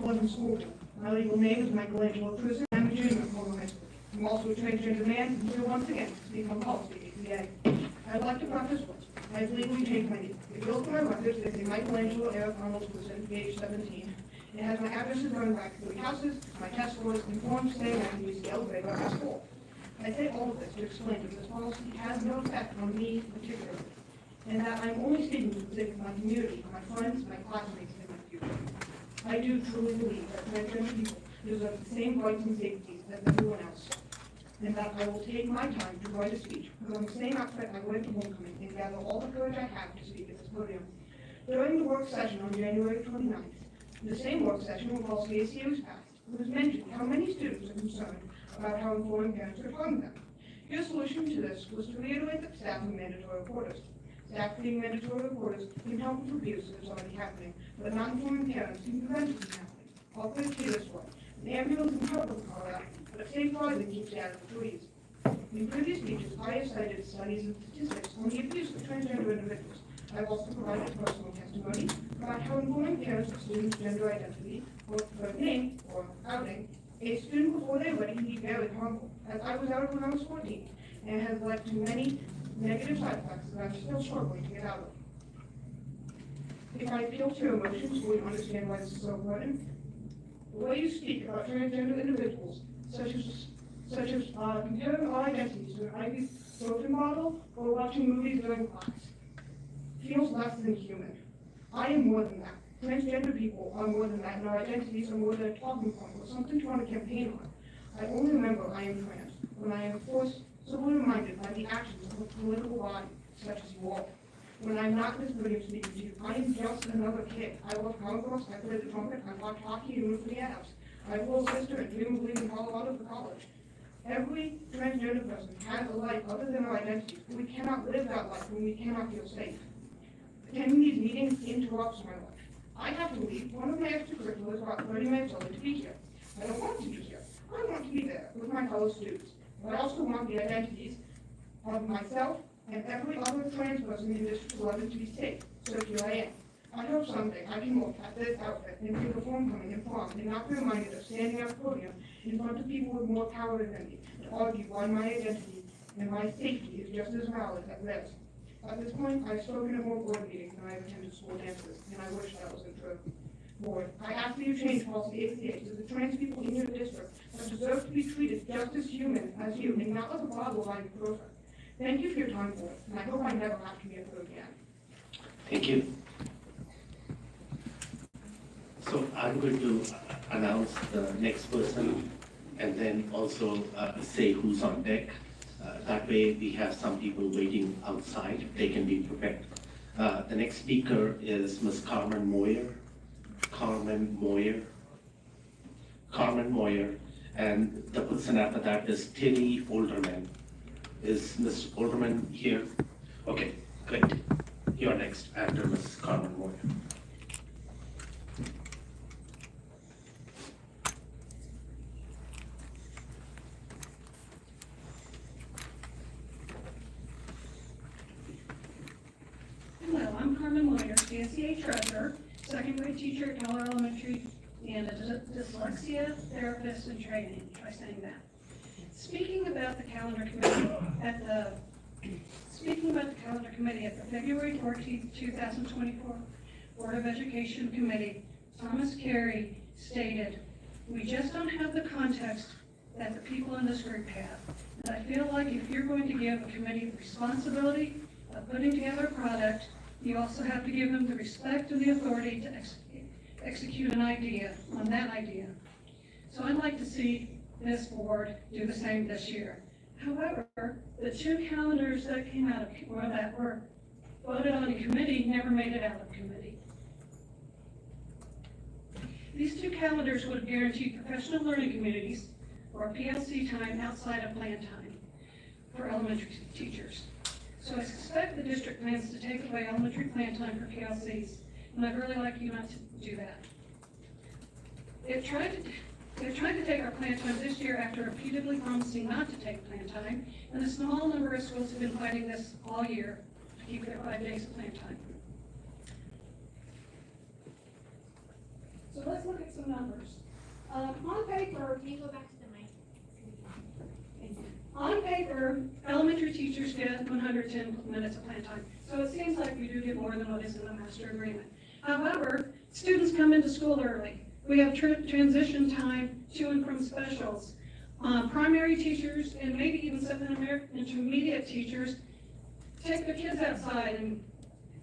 D-11 school. My legal name is Michelangelo Cruz. I'm a junior at Colorado High School. I'm also a transgender man, and here once again to speak on policy today. I'd like to preface first. I've legally changed my name. If you look at my records, they say Michelangelo Eric Arnold Cruz, age 17. It has my addresses going back to 3 houses, my test scores, and forms saying I can use the elevator at my school. I say all of this to explain that this policy has no effect on me particularly, and that I'm only speaking to the sake of my community, my friends, my classmates, and my future. I do truly believe that transgender people deserve the same rights and safeties as everyone else, and that I will take my time to write a speech, put on the same outfit I wear to homecoming, and gather all the courage I have to speak at this podium. During the work session on January 29th, the same work session when policy ACA was passed, it was mentioned how many students are concerned about how informing parents are harming them. Your solution to this was to reiterate that staff are mandatory reporters. Staff being mandatory reporters can help with abuse if it's already happening, but not informing parents can prevent it from happening. I'll put it to you this way. An ambulance in trouble in Colorado, but safe driving keeps you out of the trees. In previous speeches, I have cited studies and statistics on the abuse of transgender individuals. I've also provided personal testimony about how informing parents of students' gender identity, or birth name, or outing, a student before they're ready can be very harmful, as I was outed when I was 14, and has led to many negative side effects that I'm still struggling to get out of. If I appeal to your emotions, will you understand why this is so important? The way you speak about transgender individuals, such as comparing our identities to an ibuprofen bottle or watching movies during class, feels less than human. I am more than that. Transgender people are more than that, and our identities are more than a talking point or something to run a campaign on. I only remember I am trans when I am forcibly reminded by the actions of a political body, such as you all. When I'm not in this podium speaking to you, I am just another kid. I love comic books, I play the trumpet, I watch hockey and root for the Avs. I have a little sister and dream of leaving Colorado for college. Every transgender person has a life other than our identities, but we cannot live that life when we cannot feel safe. Attending these meetings interrupts my life. I have to leave one of my extracurriculars about 30 minutes early to be here. I don't want to be here. I want to be there with my fellow students. But I also want the identities of myself and every other trans person in District 11 to be safe. So here I am. I hope someday I can look at this outfit and think of homecoming and prom and not be reminded of standing at a podium in front of people with more power than me to argue why my identity and my safety is just as valid as theirs. At this point, I've spoken at more board meetings than I've attended school dances, and I wish that wasn't true. Board, I ask that you change policy ACA so the trans people in your district that deserve to be treated just as human as you and not like a bottle of ibuprofen. Thank you for your time, board, and I hope I never have to be a third again. Thank you. So I'm going to announce the next person and then also say who's on deck. That way we have some people waiting outside. They can be prepared. The next speaker is Ms. Carmen Moyer. And the person after that is Tilly Olderman. Is Ms. Olderman here? Okay, great. You're next after Ms. Carmen Moyer. Hello, I'm Carmen Moyer, DSEA treasurer, second grade teacher at Keller Elementary, and a dyslexia therapist in training. Try saying that. Speaking about the calendar committee at the February 14th, 2024 Board of Education Committee, Thomas Carey stated, "We just don't have the context that the people in this group have. And I feel like if you're going to give a committee the responsibility of putting together a product, you also have to give them the respect and the authority to execute an idea on that idea. So I'd like to see this board do the same this year. However, the 2 calendars that came out of, or that were voted on in committee never made it out of committee. These 2 calendars would have guaranteed professional learning communities or PLC time outside of plan time for elementary teachers. So I suspect the district plans to take away elementary plan time for PLCs, and I'd really like you not to do that. They've tried to take our plan time this year after repeatedly promising not to take plan time, and a small number of schools have been fighting this all year to keep their 5 days of plan time. So let's let's look at some numbers. On paper, Can you go back to the mic? On paper, elementary teachers get 110 minutes of plan time. So it seems like we do get more than what is in the master agreement. However, students come into school early. We have transition time to and from specials. Primary teachers and maybe even some intermediate teachers take their kids outside and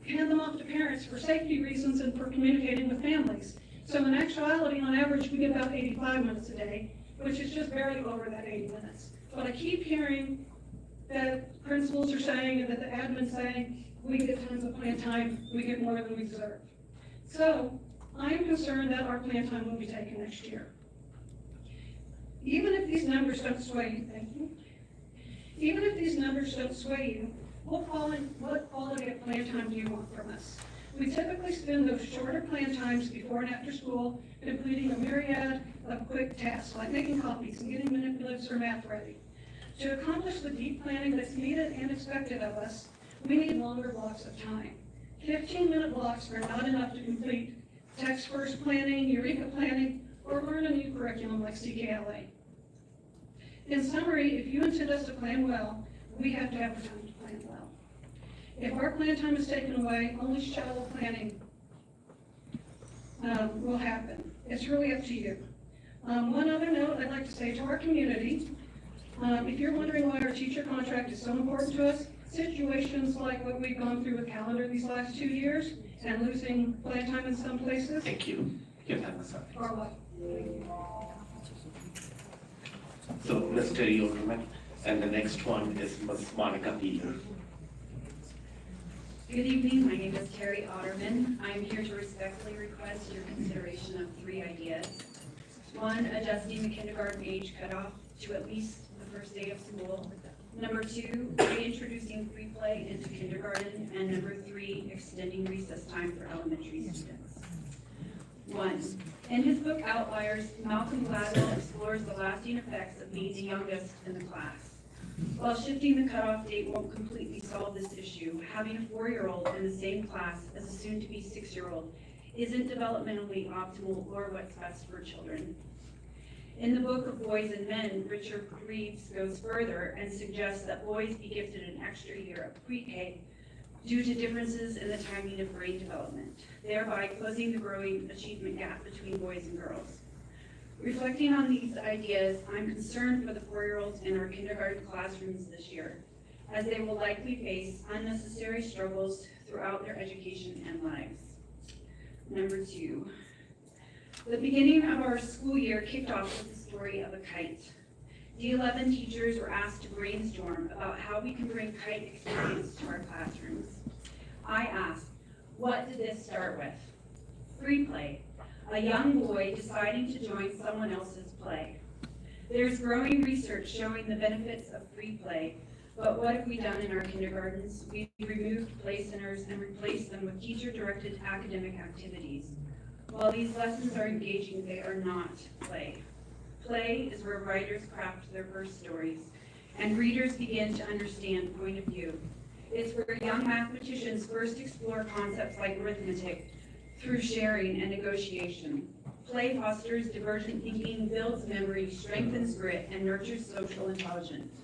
hand them off to parents for safety reasons and for communicating with families. So in actuality, on average, we get about 85 minutes a day, which is just barely over that 80 minutes. But I keep hearing that principals are saying and that the admin's saying, we get tons of plan time, we get more than we deserve. So I am concerned that our plan time will be taken next year. Even if these numbers don't sway you, thank you. Even if these numbers don't sway you, what quality of plan time do you want from us? We typically spend those shorter plan times before and after school completing a myriad of quick tasks like making copies and getting manipulatives or math ready. To accomplish the deep planning that's needed and expected of us, we need longer blocks of time. 15-minute blocks are not enough to complete text-first planning, Eureka planning, or learn a new curriculum like CKLA. In summary, if you intend us to plan well, we have to have the time to plan well. If our plan time is taken away, only shallow planning will happen. It's really up to you. One other note I'd like to say to our community, if you're wondering why our teacher contract is so important to us, situations like what we've gone through with calendar these last 2 years and losing plan time in some places. Thank you. Your time is up. Or what? So, Mr. Yoderman, and the next one is Ms. Monica Peter. Good evening, my name is Terry Otterman. I'm here to respectfully request your consideration of 3 ideas. 1, adjusting the kindergarten age cutoff to at least the first day of school. Number 2, reintroducing free play into kindergarten. And number 3, extending recess time for elementary students. 1, in his book Outliers, Malcolm Gladwell explores the lasting effects of being the youngest in the class. While shifting the cutoff date won't completely solve this issue, having a 4-year-old in the same class as a soon-to-be 6-year-old isn't developmentally optimal or what's best for children. In the book of Boys and Men, Richard Reeves goes further and suggests that boys be gifted an extra year of pre-K due to differences in the timing of brain development, thereby closing the growing achievement gap between boys and girls. Reflecting on these ideas, I'm concerned for the 4-year-olds in our kindergarten classrooms this year, as they will likely face unnecessary struggles throughout their education and lives. Number 2, the beginning of our school year kicked off with the story of a kite. D-11 teachers were asked to brainstorm about how we can bring kite experience to our classrooms. I asked, what did this start with? Free play. A young boy deciding to join someone else's play. There's growing research showing the benefits of free play, but what have we done in our kindergartens? We've removed play centers and replaced them with teacher-directed academic activities. While these lessons are engaging, they are not play. Play is where writers craft their first stories, and readers begin to understand point of view. It's where young mathematicians first explore concepts like arithmetic through sharing and negotiation. Play fosters divergent thinking, builds memory, strengthens grit, and nurtures social intelligence.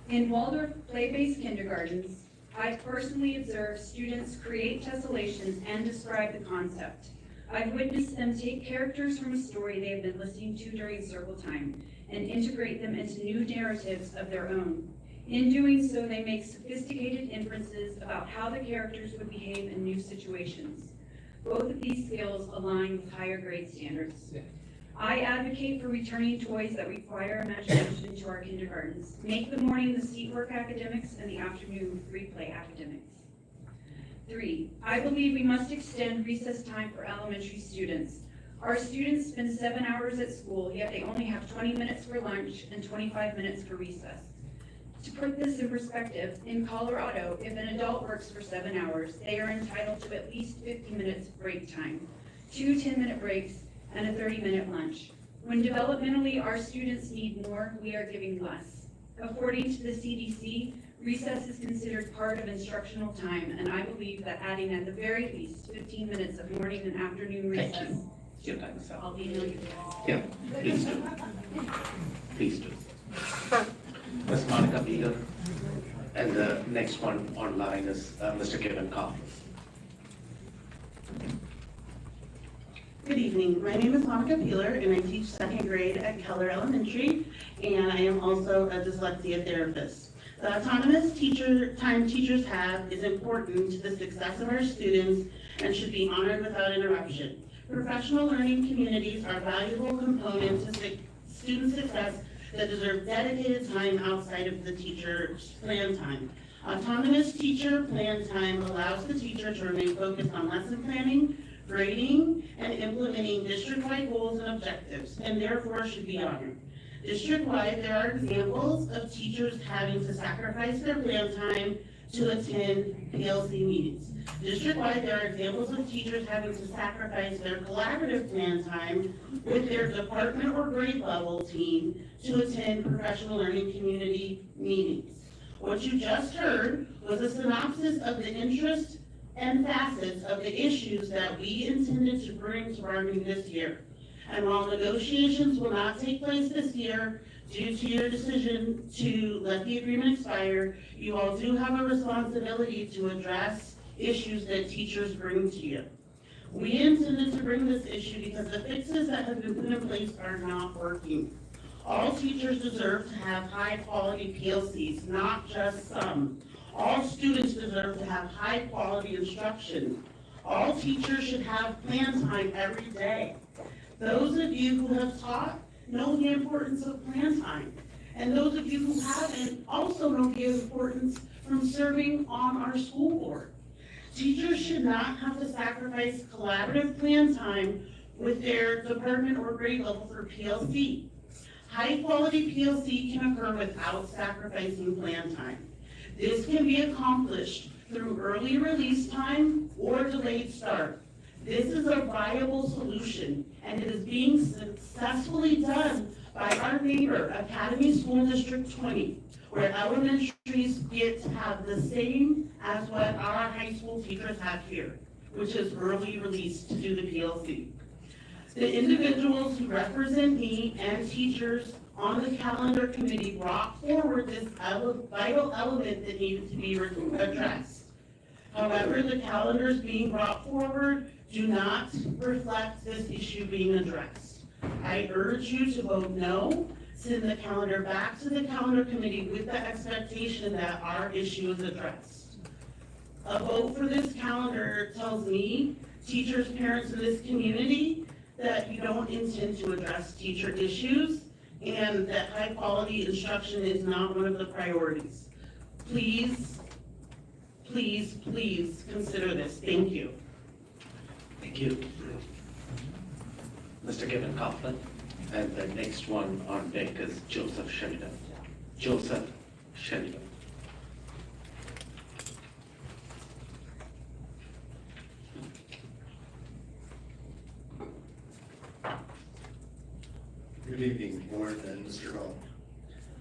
In Waldorf play-based kindergartens, I've personally observed students create tessellations and describe the concept. I've witnessed them take characters from a story they have been listening to during circle time and integrate them into new narratives of their own. In doing so, they make sophisticated inferences about how the characters would behave in new situations. Both of these skills align with higher grade standards. I advocate for returning toys that require imagination to our kindergartens. Make the morning the seat work academics and the afternoon free play academics. 3, I believe we must extend recess time for elementary students. Our students spend 7 hours at school, yet they only have 20 minutes for lunch and 25 minutes for recess. To put this in perspective, in Colorado, if an adult works for 7 hours, they are entitled to at least 50 minutes of break time, 2 10-minute breaks, and a 30-minute lunch. When developmentally our students need more, we are giving less. According to the CDC, recess is considered part of instructional time, and I believe that adding at the very least 15 minutes of morning and afternoon recess Your time is up. I'll email you. Yeah, please do. Please do. Ms. Monica Peter, and the next one online is Mr. Kevin Coughlin. Good evening. My name is Monica Peeler, and I teach second grade at Keller Elementary, and I am also a dyslexia therapist. The autonomous time teachers have is important to the success of our students and should be honored without interruption. Professional learning communities are valuable components to student success that deserve dedicated time outside of the teacher's plan time. Autonomous teacher plan time allows the teacher to remain focused on lesson planning, grading, and implementing district-wide goals and objectives, and therefore should be honored. District-wide, there are examples of teachers having to sacrifice their plan time to attend PLC meetings. District-wide, there are examples of teachers having to sacrifice their collaborative plan time with their department or grade level team to attend professional learning community meetings. What you just heard was a synopsis of the interest and facets of the issues that we intended to bring to bargaining this year. And while negotiations will not take place this year due to your decision to let the agreement expire, you all do have a responsibility to address issues that teachers bring to you. We intended to bring this issue because the fixes that have been put in place are not working. All teachers deserve to have high-quality PLCs, not just some. All students deserve to have high-quality instruction. All teachers should have plan time every day. Those of you who have taught know the importance of plan time. And those of you who haven't also know the importance from serving on our school board. Teachers should not have to sacrifice collaborative plan time with their department or grade level for PLC. High-quality PLC can occur without sacrificing plan time. This can be accomplished through early release time or delayed start. This is a viable solution, and it is being successfully done by our neighbor, Academy School District 20, where elementaries get to have the same as what our high school teachers have here, which is early release to do the PLC. The individuals who represent me and teachers on the calendar committee brought forward this vital element that needed to be addressed. However, the calendars being brought forward do not reflect this issue being addressed. I urge you to vote no, send the calendar back to the calendar committee with the expectation that our issue is addressed. A vote for this calendar tells me, teachers, parents in this community, that you don't intend to address teacher issues and that high-quality instruction is not one of the priorities. Please, please, please consider this. Thank you. Thank you. Mr. Kevin Coughlin, and the next one on deck is Joseph Sheridan. Joseph Sheridan. Good evening, Board and Mr. Hall.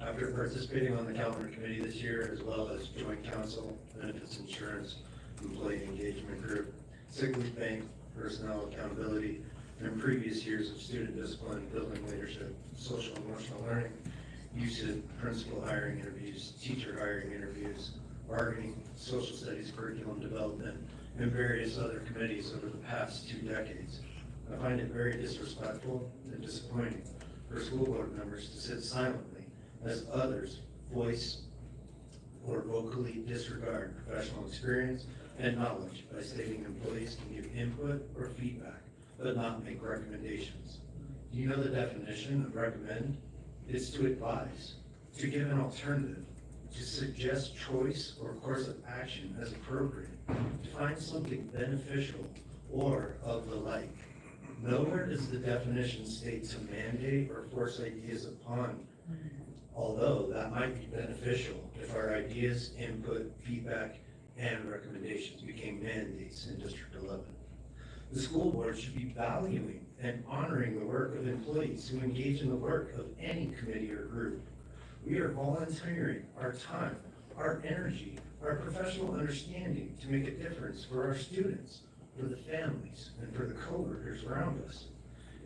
After participating on the calendar committee this year, as well as joint council, benefits insurance, employee engagement group, sick leave bank, personnel accountability, and previous years of student discipline, building leadership, social emotional learning, use of principal hiring interviews, teacher hiring interviews, bargaining, social studies curriculum development, and various other committees over the past 2 decades. I find it very disrespectful and disappointing for school board members to sit silently as others voice or vocally disregard professional experience and knowledge by stating employees can give input or feedback, but not make recommendations. Do you know the definition of recommend? It's to advise, to give an alternative, to suggest choice or course of action as appropriate, to find something beneficial or of the like. Nowhere does the definition state to mandate or force ideas upon, although that might be beneficial if our ideas, input, feedback, and recommendations became mandates in District 11. The school board should be valuing and honoring the work of employees who engage in the work of any committee or group. We are volunteering our time, our energy, our professional understanding to make a difference for our students, for the families, and for the coworkers around us.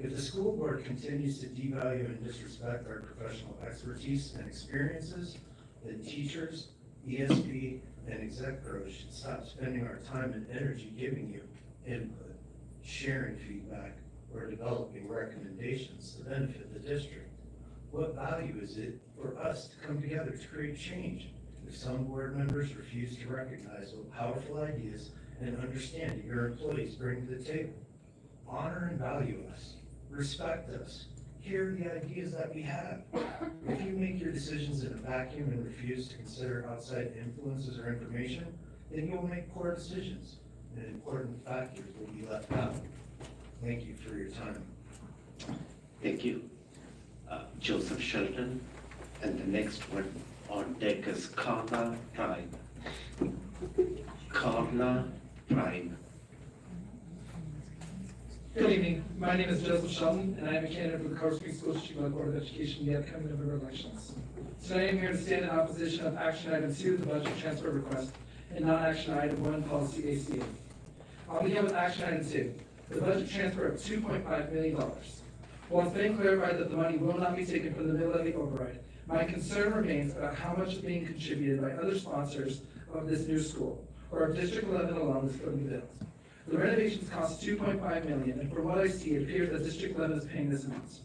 If the school board continues to devalue and disrespect our professional expertise and experiences, then teachers, ESP, and exec pros should stop spending our time and energy giving you input, sharing feedback, or developing recommendations to benefit the district. What value is it for us to come together to create change if some board members refuse to recognize what powerful ideas and understanding your employees bring to the table? Honor and value us, respect us, hear the ideas that we have. If you make your decisions in a vacuum and refuse to consider outside influences or information, then you will make poor decisions and important factors will be left out. Thank you for your time. Thank you. Joseph Shelton, and the next one on deck is Carla Prime. Carla Prime. Good evening. My name is Joseph Shelton, and I am a candidate for the Colorado Springs School District Board of Education in the upcoming November elections. Today, I'm here to stand in opposition of action item 2, the budget transfer request, and non-action item 1, policy ACA. I'll begin with action item 2, the budget transfer of $2.5 million. While it's been clarified that the money will not be taken from the mill levy override, my concern remains about how much is being contributed by other sponsors of this new school, or if District 11 alone is footing the bill. The renovations cost $2.5 million, and from what I see, it appears that District 11 is paying this amount.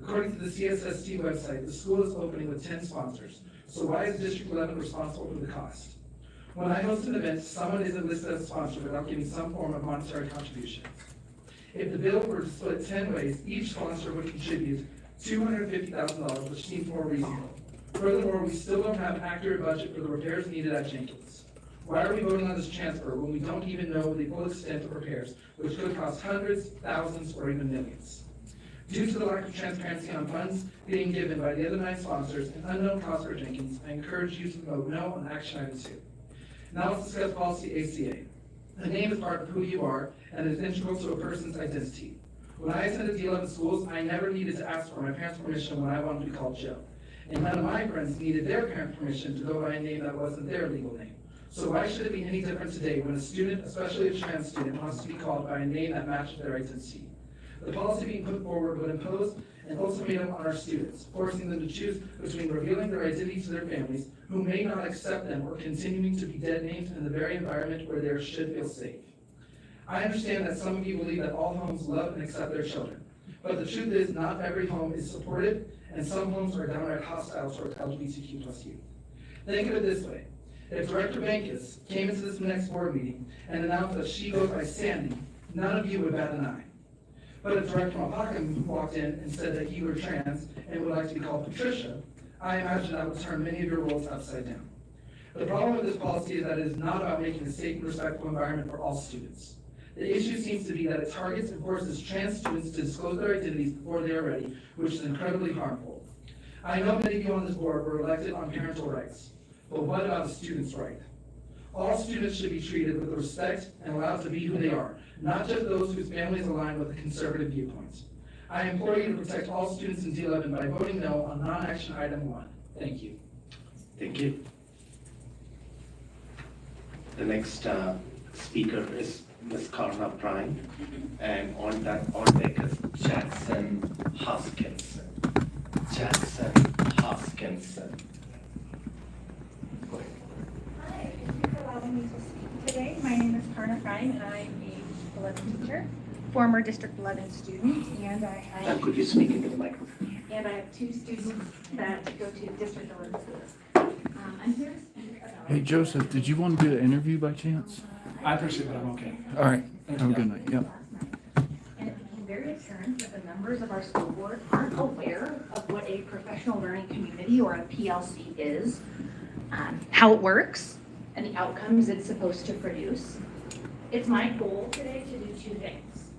According to the CSST website, the school is opening with 10 sponsors, so why is District 11 responsible for the cost? When I host an event, someone isn't listed as a sponsor without giving some form of monetary contribution. If the bill were to split 10 ways, each sponsor would contribute $250,000, which seems more reasonable. Furthermore, we still don't have an accurate budget for the repairs needed at Jenkins. Why are we voting on this transfer when we don't even know the full extent of repairs, which could cost hundreds, thousands, or even millions? Due to the lack of transparency on funds being given by the other 9 sponsors and unknown costs for Jenkins, I encourage you to vote no on action item 2. Now let's discuss policy ACA. The name is part of who you are and is integral to a person's identity. When I attended D-11 schools, I never needed to ask for my parents' permission when I wanted to be called Joe. And none of my friends needed their parents' permission to go by a name that wasn't their legal name. So why should it be any different today when a student, especially a trans student, wants to be called by a name that matches their identity? The policy being put forward would impose an ultimatum on our students, forcing them to choose between revealing their identity to their families, who may not accept them, or continuing to be dead names in the very environment where they should feel safe. I understand that some of you believe that all homes love and accept their children, but the truth is not every home is supportive, and some homes are downright hostile towards LGBTQ+ youth. Think of it this way. If Director Bankus came into this next board meeting and announced that she goes by Sandy, none of you would bat an eye. But if Director Malpakim walked in and said that you were trans and would like to be called Patricia, I imagine that would turn many of your roles upside down. The problem with this policy is that it is not about making a safe and respectful environment for all students. The issue seems to be that it targets and forces trans students to disclose their identities before they are ready, which is incredibly harmful. I know many of you on this board were elected on parental rights, but what about the students' right? All students should be treated with respect and allowed to be who they are, not just those whose families align with a conservative viewpoint. I implore you to protect all students in D-11 by voting no on non-action item 1. Thank you. Thank you. The next speaker is Ms. Carla Prime, and on deck is Jackson Hoskinson. Jackson Hoskinson. Hi, thank you for allowing me to speak today. My name is Karna Prime, and I'm a 11 teacher, former District 11 student, and I have Could you speak into the microphone? 2 students that go to District 11 schools. I'm here to speak about. Hey, Joseph, did you want to do the interview by chance? I appreciate that. I'm okay. All right. Thank Have a you. good night. Yep. And it became very apparent that the members of our school board aren't aware of what a professional learning community or a PLC is, how it works, and the outcomes it's supposed to produce. It's my goal today to do 2 things.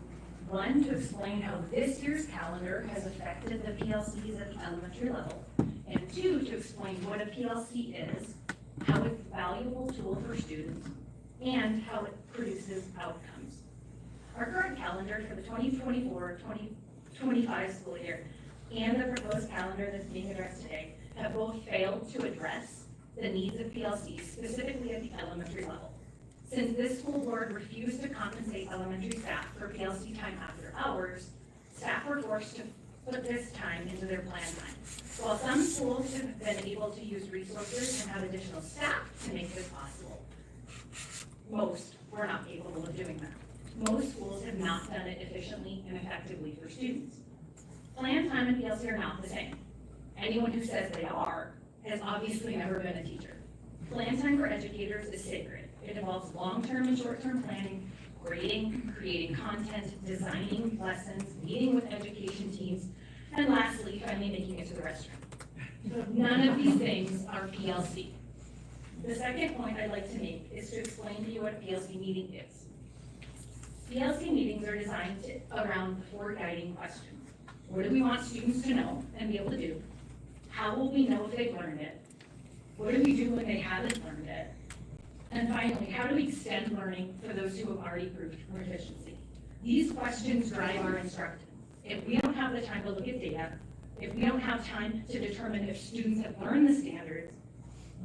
1, to explain how this year's calendar has affected the PLCs at the elementary level. And 2, to explain what a PLC is, how it's a valuable tool for students, and how it produces outcomes. Our current calendar for the 2024-2025 school year and the proposed calendar that's being addressed today have both failed to address the needs of PLCs, specifically at the elementary level. Since this school board refused to compensate elementary staff for PLC time after hours, staff were forced to put this time into their plan time. While some schools have been able to use resources and have additional staff to make this possible, most were not capable of doing that. Most schools have not done it efficiently and effectively for students. Plan time and PLC are not the same. Anyone who says they are has obviously never been a teacher. Plan time for educators is sacred. It involves long-term and short-term planning, grading, creating content, designing lessons, meeting with education teams, and lastly, finally making it to the restroom. None of these things are PLC. The second point I'd like to make is to explain to you what a PLC meeting is. PLC meetings are designed around 4 guiding questions. What do we want students to know and be able to do? How will we know if they've learned it? What do we do when they haven't learned it? And finally, how do we extend learning for those who have already proved proficiency? These questions drive our instruction. If we don't have the time to look at data, if we don't have time to determine if students have learned the standards,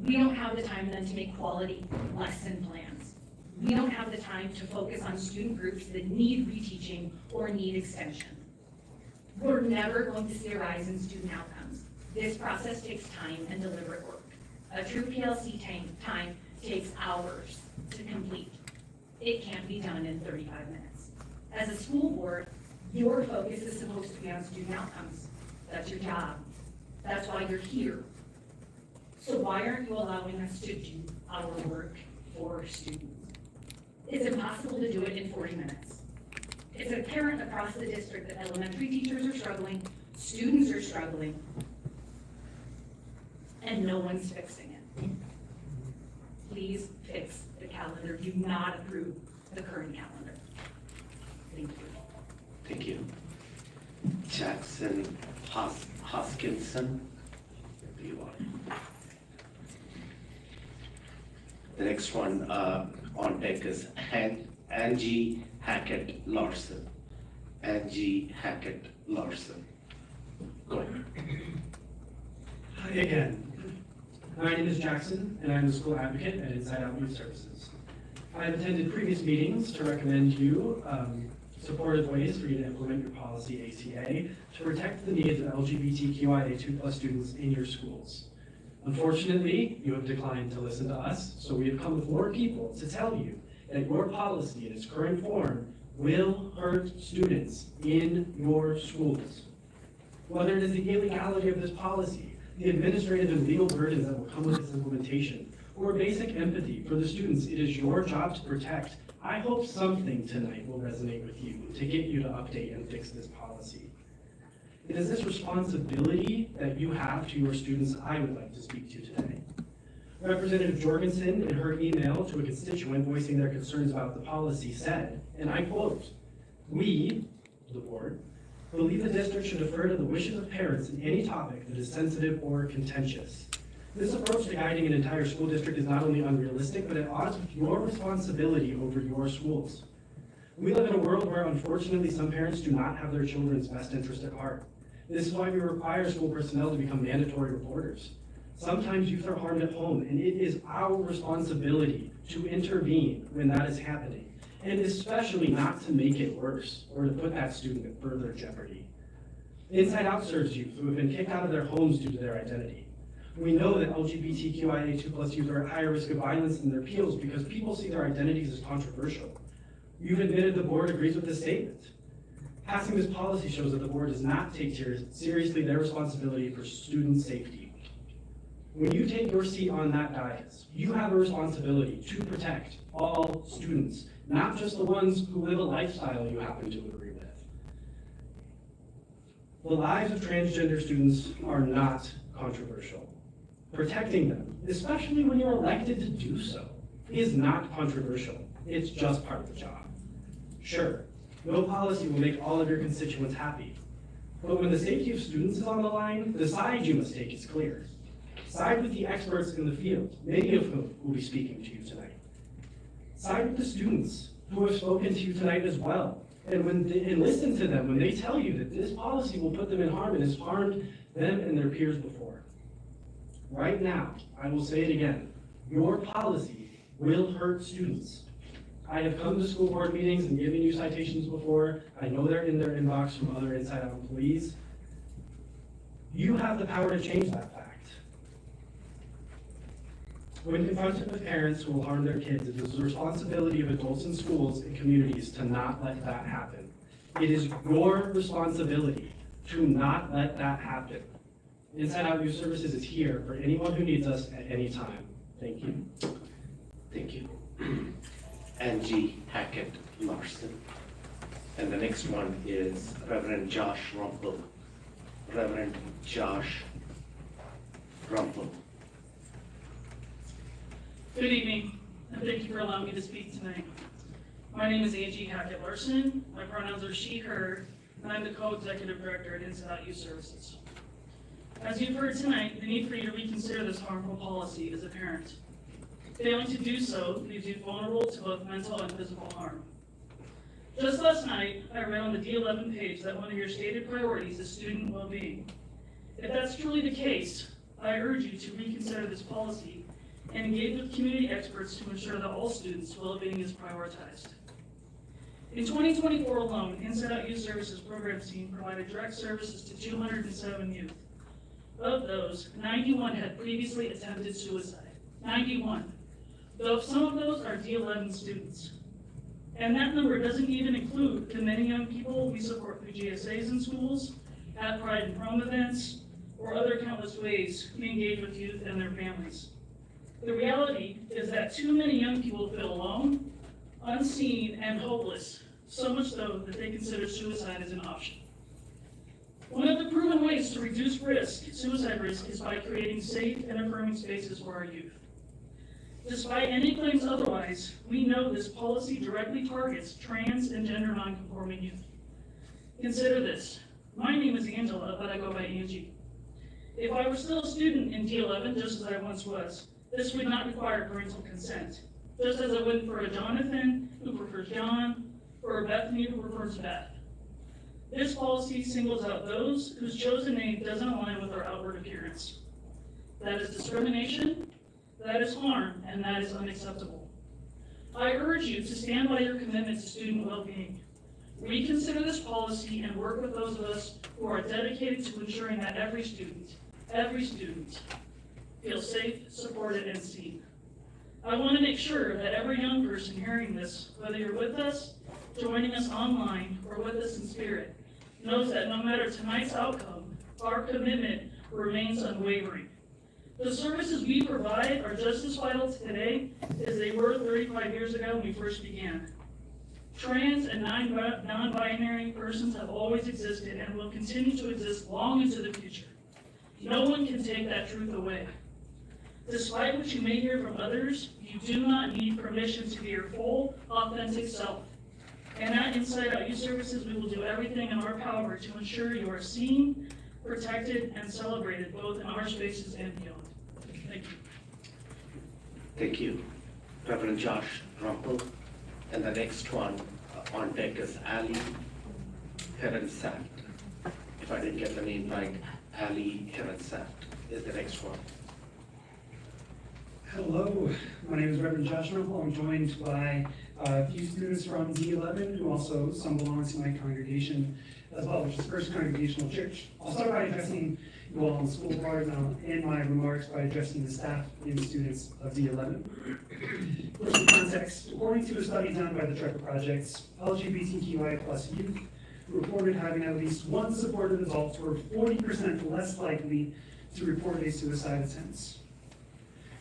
we don't have the time then to make quality lesson plans. We don't have the time to focus on student groups that need reteaching or need extension. We're never going to see a rise in student outcomes. This process takes time and deliberate work. A true PLC time takes hours to complete. It can't be done in 35 minutes. As a school board, your focus is supposed to be on student outcomes. That's your job. That's why you're here. So why aren't you allowing us to do our work for students? It's impossible to do it in 40 minutes. It's apparent across the district that elementary teachers are struggling, students are struggling, and no one's fixing it. Please fix the calendar. Do not approve the current calendar. Thank you. Thank you. Jackson Hoskinson. You are. The next one on deck is Angie Hackett Larson. Angie Hackett Larson. Go ahead. Hi again. My name is Jackson, and I'm the school advocate at Inside Out Youth Services. I have attended previous meetings to recommend you supportive ways for you to implement your policy ACA to protect the needs of LGBTQIA2+ students in your schools. Unfortunately, you have declined to listen to us, so we have come with more people to tell you that your policy in its current form will hurt students in your schools. Whether it is the illegality of this policy, the administrative and legal burdens that will come with its implementation, or basic empathy for the students it is your job to protect, I hope something tonight will resonate with you to get you to update and fix this policy. It is this responsibility that you have to your students I would like to speak to today. Representative Jorgensen, in her email to a constituent voicing their concerns about the policy, said, and I quote, "We, the board, believe the district should defer to the wishes of parents in any topic that is sensitive or contentious. This approach to guiding an entire school district is not only unrealistic, but at odds with your responsibility over your schools. We live in a world where, unfortunately, some parents do not have their children's best interest at heart. This is why we require school personnel to become mandatory reporters. Sometimes youth are harmed at home, and it is our responsibility to intervene when that is happening, and especially not to make it worse or to put that student in further jeopardy. Inside Out serves youth who have been kicked out of their homes due to their identity. We know that LGBTQIA2+ youth are at higher risk of violence in their peers because people see their identities as controversial. You've admitted the board agrees with this statement. Passing this policy shows that the board does not take seriously their responsibility for student safety. When you take your seat on that dais, you have a responsibility to protect all students, not just the ones who live a lifestyle you happen to agree with. The lives of transgender students are not controversial. Protecting them, especially when you're elected to do so, is not controversial. It's just part of the job. Sure, no policy will make all of your constituents happy, but when the safety of students is on the line, the side you must take is clear. Side with the experts in the field, many of whom will be speaking to you tonight. Side with the students who have spoken to you tonight as well, and listen to them when they tell you that this policy will put them in harm and has harmed them and their peers before. Right now, I will say it again, your policy will hurt students. I have come to school board meetings and given you citations before. I know they're in their inbox from other Inside Out employees. You have the power to change that fact. When confronted with parents who will harm their kids, it is the responsibility of adults in schools and communities to not let that happen. It is your responsibility to not let that happen. Inside Out Youth Services is here for anyone who needs us at any time. Thank you. Thank you. Angie Hackett Larson. And the next one is Reverend Josh Rumpel. Reverend Josh Rumpel. Good evening, and thank you for allowing me to speak tonight. My name is Angie Hackett Larson. My pronouns are she, her, and I'm the co-executive director at Inside Out Youth Services. As you've heard tonight, the need for you to reconsider this harmful policy is apparent. Failing to do so leaves you vulnerable to both mental and physical harm. Just last night, I read on the D-11 page that one of your stated priorities is student well-being. If that's truly the case, I urge you to reconsider this policy and engage with community experts to ensure that all students' well-being is prioritized. In 2024 alone, Inside Out Youth Services program team provided direct services to 207 youth. Of those, 91 had previously attempted suicide. 91. Though some of those are D-11 students. And that number doesn't even include the many young people we support through GSAs in schools, at Pride and Prom events, or other countless ways we engage with youth and their families. The reality is that too many young people feel alone, unseen, and hopeless, so much so that they consider suicide as an option. One of the proven ways to reduce suicide risk, is by creating safe and affirming spaces for our youth. Despite any claims otherwise, we know this policy directly targets trans and gender nonconforming youth. Consider this. My name is Angela, but I go by Angie. If I were still a student in D-11, just as I once was, this would not require parental consent, just as it wouldn't for a Jonathan who prefers John, or a Bethany who prefers Beth. This policy singles out those whose chosen name doesn't align with our outward appearance. That is discrimination, that is harm, and that is unacceptable. I urge you to stand by your commitment to student well-being. Reconsider this policy and work with those of us who are dedicated to ensuring that every student feels safe, supported, and seen. I want to make sure that every young person hearing this, whether you're with us, joining us online, or with us in spirit, knows that no matter tonight's outcome, our commitment remains unwavering. The services we provide are just as vital today as they were 35 years ago when we first began. Trans and non-binary persons have always existed and will continue to exist long into the future. No one can take that truth away. Despite what you may hear from others, you do not need permission to be your full, authentic self. And at Inside Out Youth Services, we will do everything in our power to ensure you are seen, protected, and celebrated both in our spaces and beyond. Thank you. Thank you, Reverend Josh Rumpel. And the next one on deck is Ali Herensaft. If I didn't get the name right, Ali Herensaft is the next one. Hello, my name is Reverend Josh Rumpel. I'm joined by a few students from D-11 who also some belong to my congregation as well, which is First Congregational Church. I'll start by addressing you all on the school board and I'll end my remarks by addressing the staff and students of D-11. For some context, according to a study done by the Trevor Project's LGBTQI+ youth, who reported having at least one supportive adult were 40% less likely to report a suicide attempt.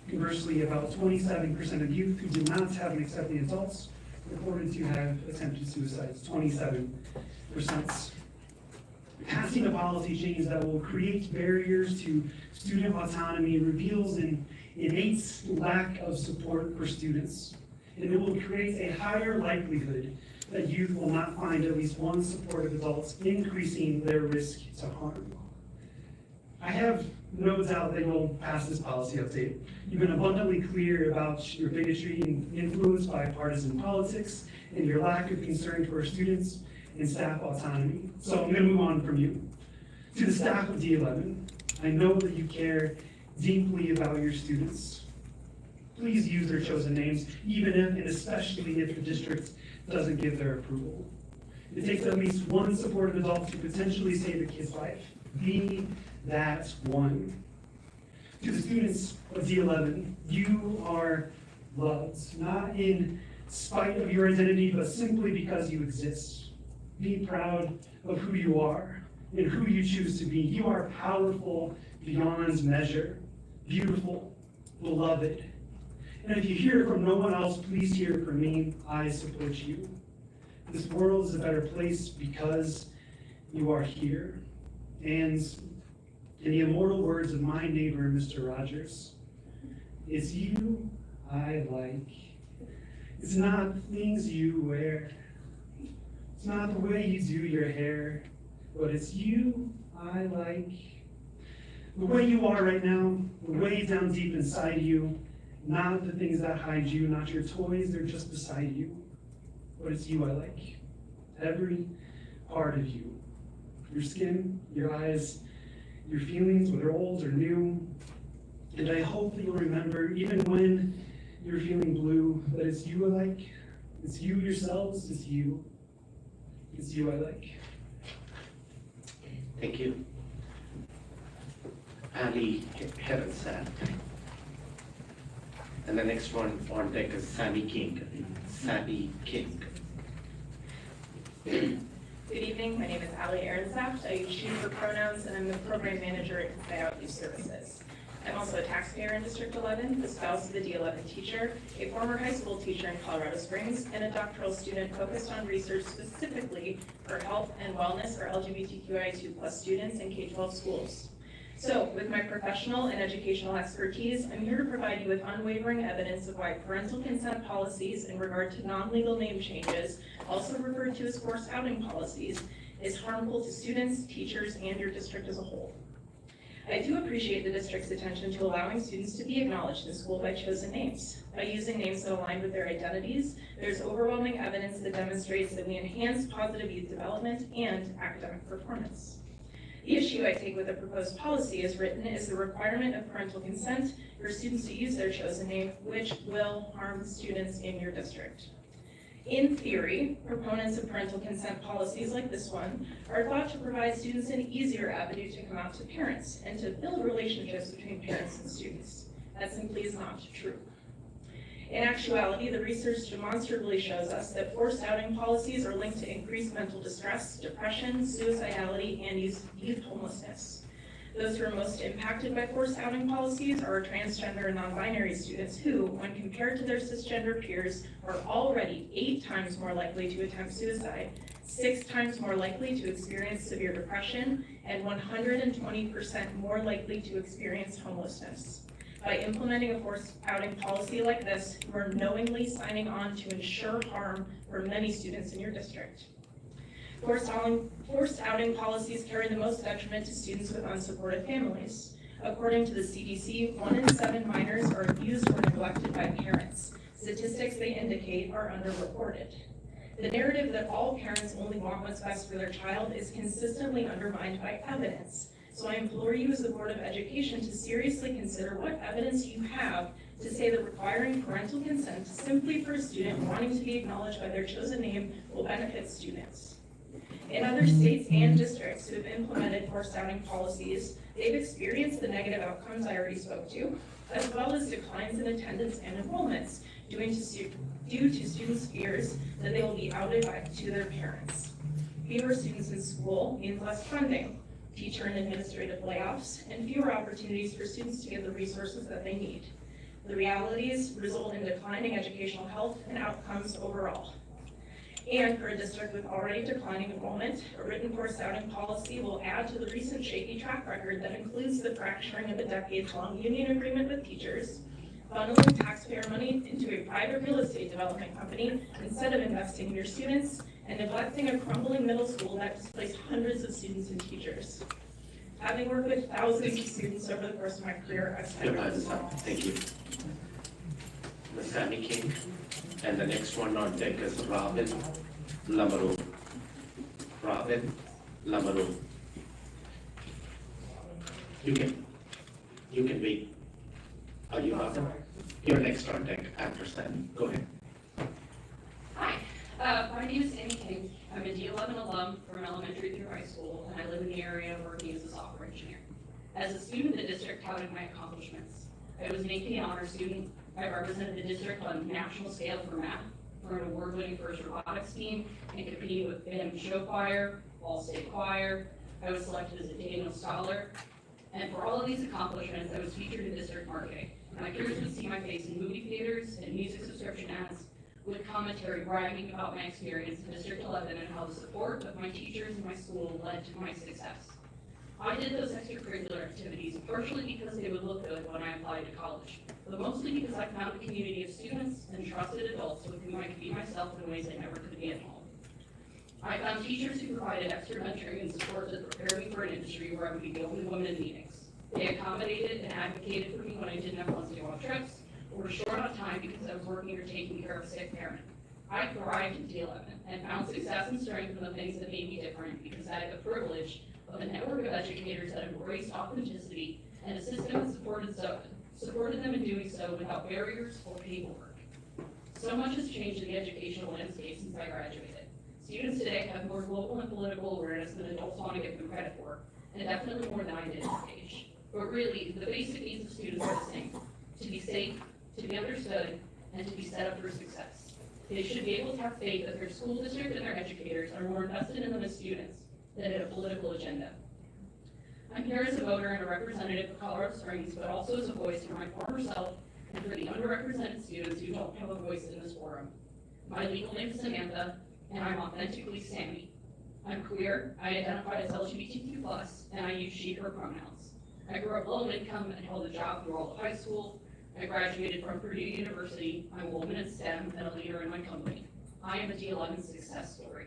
Conversely, about 27% of youth who did not have an accepting adults reported to have attempted suicide, 27%. Passing a policy change that will create barriers to student autonomy reveals an innate lack of support for students, and it will create a higher likelihood that youth will not find at least one supportive adult, increasing their risk to harm. I have no doubt that you'll pass this policy update. You've been abundantly clear about your bigotry and influenced by partisan politics and your lack of concern for students and staff autonomy. So I'm going to move on from you. To the staff of D-11, I know that you care deeply about your students. please use their chosen names, even if and especially if the district doesn't give their approval. It takes at least one supportive adult to potentially save a kid's life. Be that one. To the students of D-11, you are loved, not in spite of your identity, but simply because you exist. Be proud of who you are and who you choose to be. You are powerful beyond measure, beautiful, beloved. And if you hear it from no one else, please hear it from me. I support you. This world is a better place because you are here. And in the immortal words of my neighbor, Mr. Rogers, it's you I like. It's not the things you wear. It's not the way you do your hair, but it's you I like. The way you are right now, the way down deep inside you, not the things that hide you, not your toys, they're just beside you. But it's you I like. Every part of you. Your skin, your eyes, your feelings, whether old or new. And I hope that you'll remember, even when you're feeling blue, that it's you I like. It's you yourselves, it's you. It's you I like. Thank you. Ali Herensat. And the next one on deck is Sammy King. Sammy King. Good evening, my name is Ali Arenshaft. I use she, her pronouns, and I'm the program manager at Inside Out Youth Services. I'm also a taxpayer in District 11, the spouse of the D-11 teacher, a former high school teacher in Colorado Springs, and a doctoral student focused on research specifically for health and wellness for LGBTQI2+ students in K-12 schools. So, with my professional and educational expertise, I'm here to provide you with unwavering evidence of why parental consent policies in regard to non-legal name changes, also referred to as forced outing policies, is harmful to students, teachers, and your district as a whole. I do appreciate the district's attention to allowing students to be acknowledged in school by chosen names. By using names that align with their identities, there's overwhelming evidence that demonstrates that we enhance positive youth development and academic performance. The issue I take with the proposed policy as written is the requirement of parental consent for students to use their chosen name, which will harm students in your district. In theory, proponents of parental consent policies like this one are thought to provide students an easier avenue to come out to parents and to build relationships between parents and students. That simply is not true. In actuality, the research demonstrably shows us that forced outing policies are linked to increased mental distress, depression, suicidality, and youth homelessness. Those who are most impacted by forced outing policies are transgender and non-binary students who, when compared to their cisgender peers, are already 8 times more likely to attempt suicide, 6 times more likely to experience severe depression, and 120% more likely to experience homelessness. By implementing a forced outing policy like this, you are knowingly signing on to ensure harm for many students in your district. Forced outing policies carry the most detriment to students with unsupported families. According to the CDC, 1 in 7 minors are abused or neglected by parents. Statistics they indicate are underreported. The narrative that all parents only want what's best for their child is consistently undermined by evidence. So I implore you as the Board of Education to seriously consider what evidence you have to say that requiring parental consent simply for a student wanting to be acknowledged by their chosen name will benefit students. In other states and districts who have implemented forced outing policies, they've experienced the negative outcomes I already spoke to, as well as declines in attendance and enrollments due to students' fears that they will be outed to their parents. Fewer students in school means less funding, teacher and administrative layoffs, and fewer opportunities for students to get the resources that they need. The realities result in declining educational health and outcomes overall. And for a district with already declining enrollment, a written forced outing policy will add to the recent shaky track record that includes the fracturing of a decades-long union agreement with teachers, funneling taxpayer money into a private real estate development company instead of investing in your students, and neglecting a crumbling middle school that displaced hundreds of students and teachers. Having worked with thousands of students over the course of my career, I've spent Thank you. Ms. Sammy King. And the next one on deck is Robin Lamoureux. Robin Lamoureux. You can wait. Are you not? You're next on deck after Sam. Go ahead. Hi, my name is Amy King. I'm a D-11 alum from elementary through high school, and I live in the area working as a software engineer. As a student, the district touted my accomplishments. I was an AP honor student. I represented the district on a national scale for math, for an award-winning first robotics team, and competed with band show choir, all-state choir. I was selected as a Daniel Scholar. And for all of these accomplishments, I was featured in district marketing. My peers would see my face in movie theaters and music subscription ads, with commentary bragging about my experience in District 11 and how the support of my teachers and my school led to my success. I did those extracurricular activities partially because they would look good when I applied to college, but mostly because I found a community of students and trusted adults with whom I could be myself in ways I never could be at home. I found teachers who provided extra mentoring and support that prepared me for an industry where I would be the only woman in meetings. They accommodated and advocated for me when I didn't have funds to go on trips, or were short on time because I was working or taking care of a sick parent. I thrived in D-11 and found success and strength in the things that made me different because I had the privilege of a network of educators that embraced authenticity and a system that supported them in doing so without barriers or paperwork. So much has changed in the educational landscape since I graduated. Students today have more global and political awareness than adults want to give them credit for, and definitely more than I did at this age. But really, the basic needs of students are the same: to be safe, to be understood, and to be set up for success. They should be able to have faith that their school district and their educators are more invested in them as students than in a political agenda. I'm here as a voter and a representative of Colorado Springs, but also as a voice for my former self and for the underrepresented students who don't have a voice in this forum. My legal name is Samantha, and I'm authentically Sammy. I'm queer, I identify as LGBTQ+, and I use she/her pronouns. I grew up low income and held a job through all of high school. I graduated from Purdue University. I'm a woman in STEM and a leader in my company. I am a D-11 success story.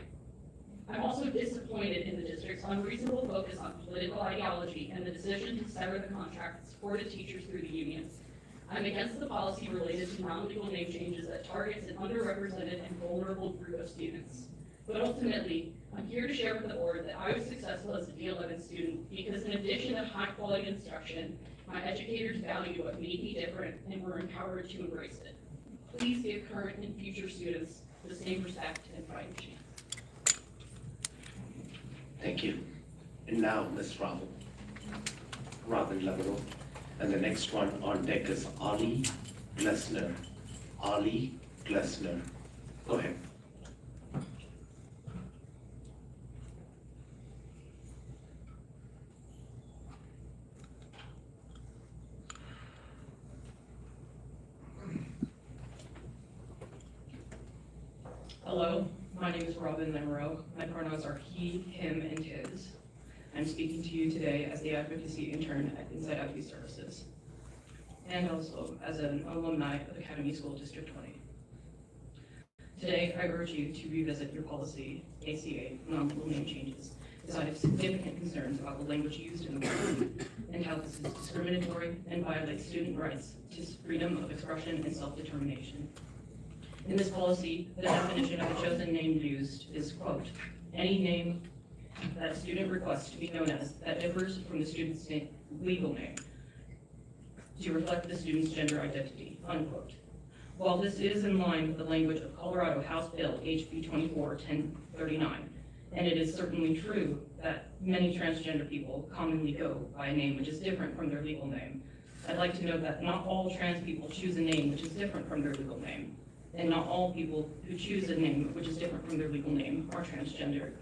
I'm also disappointed in the district's unreasonable focus on political ideology and the decision to sever the contract that supported teachers through the unions. I'm against the policy related to non-legal name changes that targets an underrepresented and vulnerable group of students. But ultimately, I'm here to share with the board that I was successful as a D-11 student because in addition to high-quality instruction, my educators value what made me different and were empowered to embrace it. Please give current and future students the same respect and fighting chance. Thank you. And now, Ms. Robin Lavero. And the next one on deck is Ali Glessner. Ali Glessner. Go ahead. Hello, my name is Robin Lamro. My pronouns are he, him, and his. I'm speaking to you today as the advocacy intern at Inside Advocacy Services, and also as an alumni of Academy School District 20. Today, I urge you to revisit your policy, ACA, non-legal name changes, as I have significant concerns about the language used in the policy and how this is discriminatory and violates student rights to freedom of expression and self-determination. In this policy, the definition of a chosen name used is, quote, any name that a student requests to be known as that differs from the student's legal name to reflect the student's gender identity, unquote. While this is in line with the language of Colorado House Bill HB 24-1039, and it is certainly true that many transgender people commonly go by a name which is different from their legal name, I'd like to note that not all trans people choose a name which is different from their legal name, and not all people who choose a name which is different from their legal name are transgender,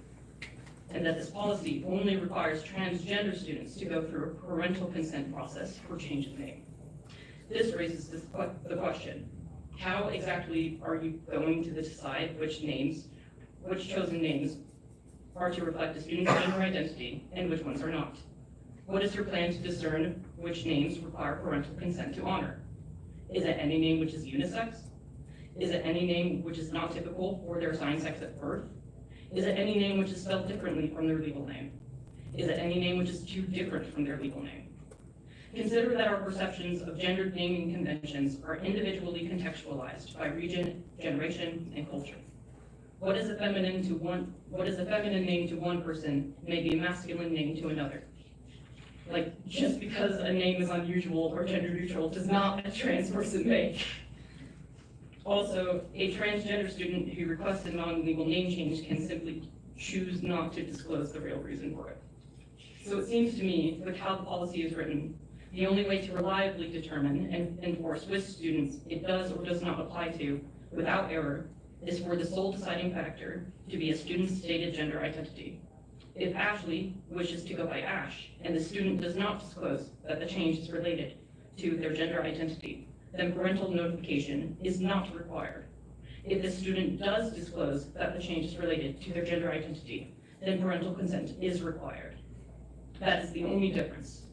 and that this policy only requires transgender students to go through a parental consent process for change of name. This raises the question, how exactly are you going to decide which chosen names are to reflect a student's gender identity and which ones are not? What is your plan to discern which names require parental consent to honor? Is it any name which is unisex? Is it any name which is not typical for their assigned sex at birth? Is it any name which is spelled differently from their legal name? Is it any name which is too different from their legal name? Consider that our perceptions of gendered naming conventions are individually contextualized by region, generation, and culture. What is a feminine name to one person may be a masculine name to another. Like, just because a name is unusual or gender neutral does not a trans person make. Also, a transgender student who requests a non-legal name change can simply choose not to disclose the real reason for it. So it seems to me, with how the policy is written, the only way to reliably determine and enforce which students it does or does not apply to without error is for the sole deciding factor to be a student's stated gender identity. If Ashley wishes to go by Ash and the student does not disclose that the change is related to their gender identity, then parental notification is not required. If the student does disclose that the change is related to their gender identity, then parental consent is required. That is the only difference.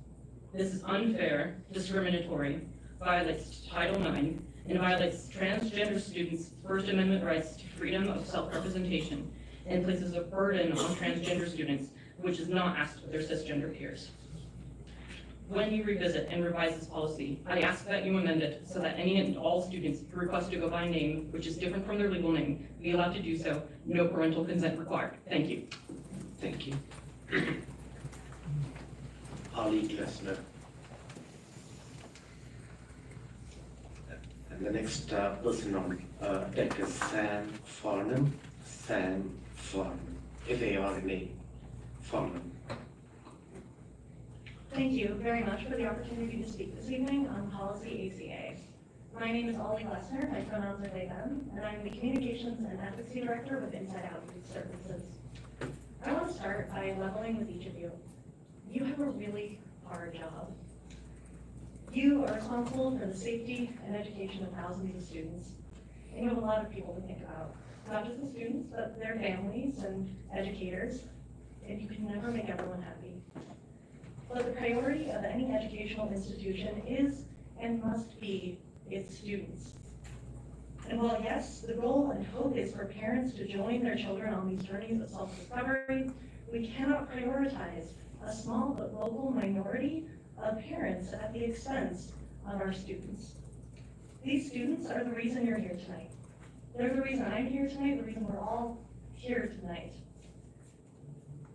This is unfair, discriminatory, violates Title IX, and violates transgender students' First Amendment rights to freedom of self-representation, and places a burden on transgender students which is not asked of their cisgender peers. When you revisit and revise this policy, I ask that you amend it so that any and all students who request to go by a name which is different from their legal name be allowed to do so, no parental consent required. Thank you. Thank you. Holly Glessner. And the next person on deck is Sam Farnham. Sam Farnham. F-A-R-N-A. Farnham. Thank you very much for the opportunity to speak this evening on policy ACA. My name is Ollie Glessner, my pronouns are they, them, and I'm the Communications and Advocacy Director with Inside Out Youth Services. I want to start by leveling with each of you. You have a really hard job. You are responsible for the safety and education of thousands of students, and you have a lot of people to think about. Not just the students, but their families and educators, and you can never make everyone happy. But the priority of any educational institution is and must be its students. And while yes, the goal and hope is for parents to join their children on these journeys of self-discovery, we cannot prioritize a small but local minority of parents at the expense of our students. These students are the reason you're here tonight. They're the reason I'm here tonight, the reason we're all here tonight.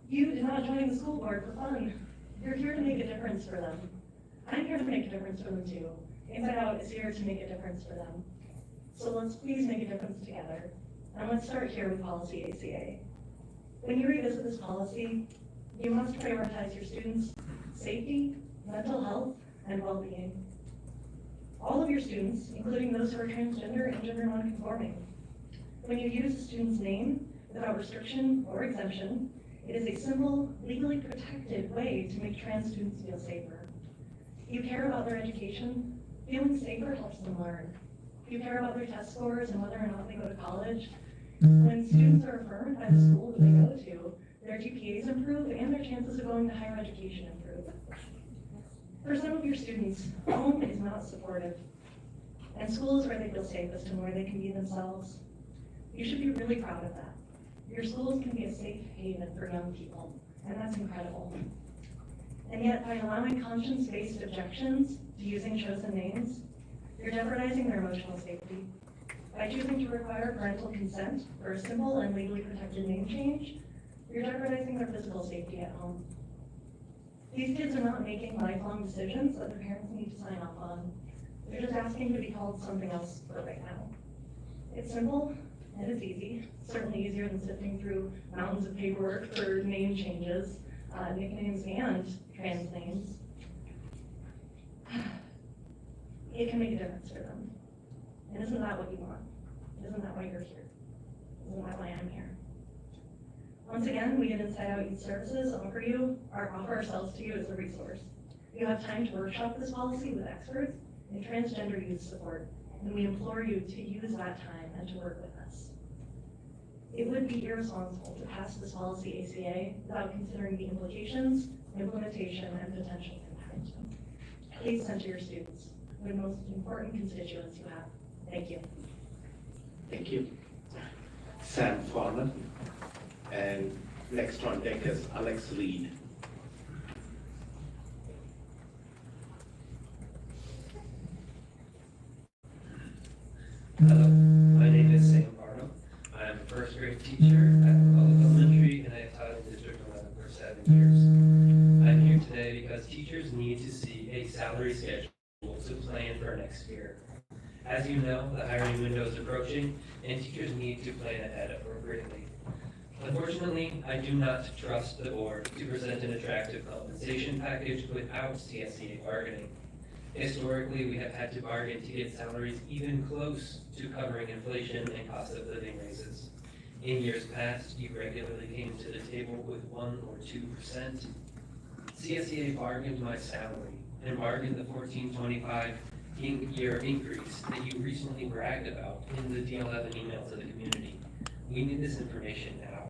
You did not join the school board for fun. You're here to make a difference for them. I'm here to make a difference for them too. Inside Out is here to make a difference for them. So let's please make a difference together. And let's start here with policy ACA. When you revisit this policy, you must prioritize your students' safety, mental health, and well-being. All of your students, including those who are transgender and gender non-conforming. When you use a student's name without restriction or exemption, it is a simple, legally protected way to make trans students feel safer. You care about their education. Feeling safer helps them learn. You care about their test scores and whether or not they go to college. When students are affirmed by the school that they go to, their GPAs improve and their chances of going to higher education improve. For some of your students, home is not supportive, and school is where they feel safest and where they can be themselves. You should be really proud of that. Your schools can be a safe haven for young people, and that's incredible. And yet, by allowing conscience-based objections to using chosen names, you're jeopardizing their emotional safety. By choosing to require parental consent for a simple and legally protected name change, you're jeopardizing their physical safety at home. These kids are not making lifelong decisions that their parents need to sign off on. They're just asking to be called something else for right now. It's simple, and it's easy. Certainly easier than sifting through mountains of paperwork for name changes, nicknames, and trans names. It can make a difference for them. And isn't that what you want? Isn't that why you're here? Isn't that why I'm here? Once again, we at Inside Out Youth Services offer ourselves to you as a resource. You have time to workshop this policy with experts in transgender youth support, and we implore you to use that time and to work with us. It would be irresponsible to pass this policy ACA without considering the implications, implementation, and potential impact. Please send to your students, the most important constituents you have. Thank you. Thank you. Sam Farnham. And next on deck is Alex Reed. Hello, my name is Sam Barnum. I'm a first grade teacher at Alumni, and I have taught in District 11 for 7 years. I'm here today because teachers a salary schedule to plan for next year. As you know, the hiring window is approaching, and teachers need to plan ahead appropriately. Unfortunately, I do not trust the board to present an attractive compensation package without CSEA bargaining. Historically, we have had to bargain to get salaries even close to covering inflation and cost of living raises. In years past, you regularly came to the table with 1 or 2%. CSEA bargained my salary and bargained the $14.25 year increase that you recently bragged about in the D-11 email to the community. We need this information now.